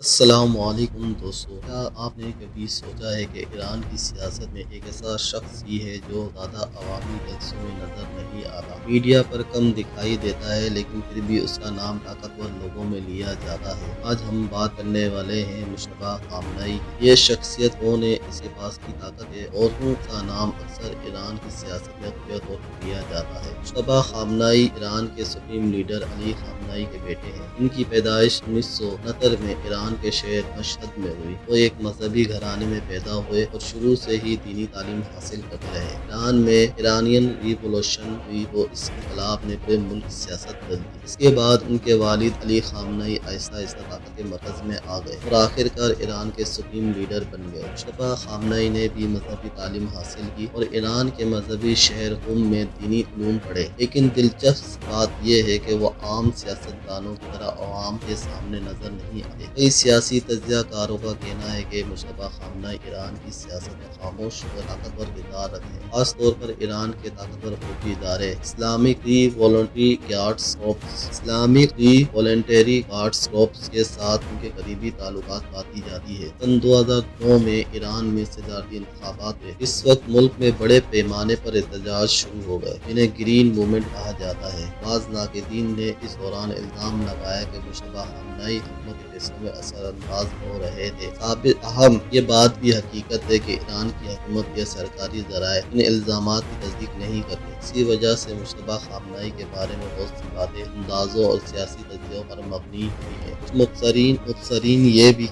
السلام علیکم دوستو، کیا آپ نے کبھی سوچا ہے کہ ایران کی سیاست میں ایک ایسا شخص ہی ہے جو زیادہ عوامی جلسوں میں نظر نہیں آتا، میڈیا پر کم دکھائی دیتا ہے، لیکن پھر بھی اس کا نام طاقتور لوگوں میں لیا جاتا ہے۔ آج ہم بات کرنے والے ہیں مشتبہ خامنہئی کی۔ یہ شخصیت کون ہے، اس کے پاس کی طاقت ہے اور کیوں اس کا نام اکثر ایران کی سیاست میں خفیہ طور پر لیا جاتا ہے۔ مشتبہ خامنہئی ایران کے سپریم لیڈر علی خامنہئی کے بیٹے ہیں۔ ان کی پیدائش 1969 میں ایران کے شہر مشہد میں ہوئی۔ وہ ایک مذہبی گھرانے میں پیدا ہوئے اور شروع سے ہی دینی تعلیم حاصل کرتے رہے۔ ایران میں ایرانین ریولوشن ہوئی تو اس انقلاب نے پورے ملک کی سیاست بدل دی۔ اس کے بعد ان کے والد علی خامنہئی آہستہ آہستہ طاقت کے مرکز میں آ گئے اور آخر کار ایران کے سپریم لیڈر بن گئے۔ مشتبہ خامنہئی نے بھی مذہبی تعلیم حاصل کی اور ایران کے مذہبی شہر قم میں دینی علوم پڑھے، لیکن دلچسپ بات یہ ہے کہ وہ عام سیاستدانوں کی طرح عوام کے سامنے نظر نہیں آتے۔ کئی سیاسی تجزیہ کاروں کا کہنا ہے کہ مشتبہ خامنہئی ایران کی سیاست میں خاموش اور طاقتور کردار رکھتے ہیں، خاص طور پر ایران کے طاقتور فوجی ادارے اسلامک ریوولوٹری گارڈز کورپس کے ساتھ ان کے قریبی تعلقات باتھی جاتی ہے۔ سن 2009 میں ایران میں صدارتی انتخابات ہوئے۔ اس وقت ملک میں بڑے پیمانے پر احتجاج شروع ہو گئے، جنہیں گرین موومنٹ کہا جاتا ہے۔ بعض ناقدین نے اس دوران الزام لگایا کہ مشتبہ خامنہئی حکومت کے فیصلوں میں اثر انداز ہو رہے تھے۔ تاہم یہ بات بھی حقیقت ہے کہ ایران کی حکومت یا سرکاری ذرائع ان الزامات کی تصدیق نہیں کرتے۔ اسی وجہ سے مشتبہ خامنہئی کے بارے میں بہت سی باتیں اندازوں اور سیاسی تجزیوں پر مبنی ہوئی ہیں۔ کچھ مبصرین یہ بھی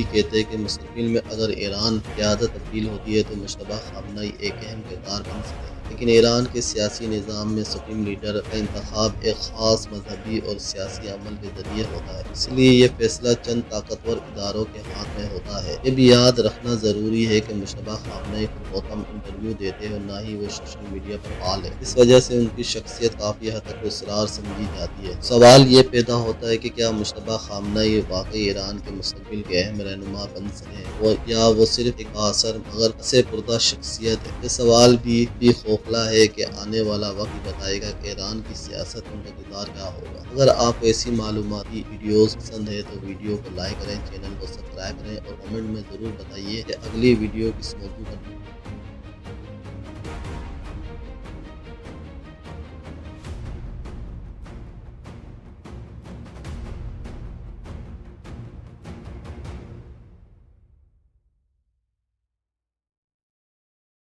کہتے ہیں کہ مستقبل میں اگر ایران قیادت تبدیل ہوتی ہے تو مشتبہ خامنہئی ایک اہم کردار بن سکتے ہیں، لیکن ایران کے سیاسی نظام میں سپریم لیڈر کا انتخاب ایک خاص مذہبی اور سیاسی عمل کے ذریعے ہوتا ہے، اس لیے یہ فیصلہ چند طاقتور اداروں کے ہاتھ میں ہوتا ہے۔ یہ بھی یاد رکھنا ضروری ہے کہ مشتبہ خامنہئی خود بہت کم انٹرویو دیتے ہیں اور نہ ہی وہ سوشل میڈیا پر فعال ہے۔ اس وجہ سے ان کی شخصیت کافی حد تک پراسرار سمجھی جاتی ہے۔ سوال یہ پیدا ہوتا ہے کہ کیا مشتبہ خامنہئی واقعی ایران کے مستقبل کے اہم رہنما بن سکتے ہیں یا وہ صرف ایک بااثر مگر پس پردہ شخصیت ہے؟ یہ سوال بھی خوفناک ہے کہ آنے والا وقت بتائے گا کہ ایران کی سیاست میں ان کا کردار کیا ہوگا۔ اگر آپ کو ایسی معلوماتی ویڈیوز پسند ہے تو ویڈیو کو لائک کریں، چینل کو سبسکرائب کریں اور کمنٹ میں ضرور بتائیے کہ اگلی ویڈیو کس موضوع پر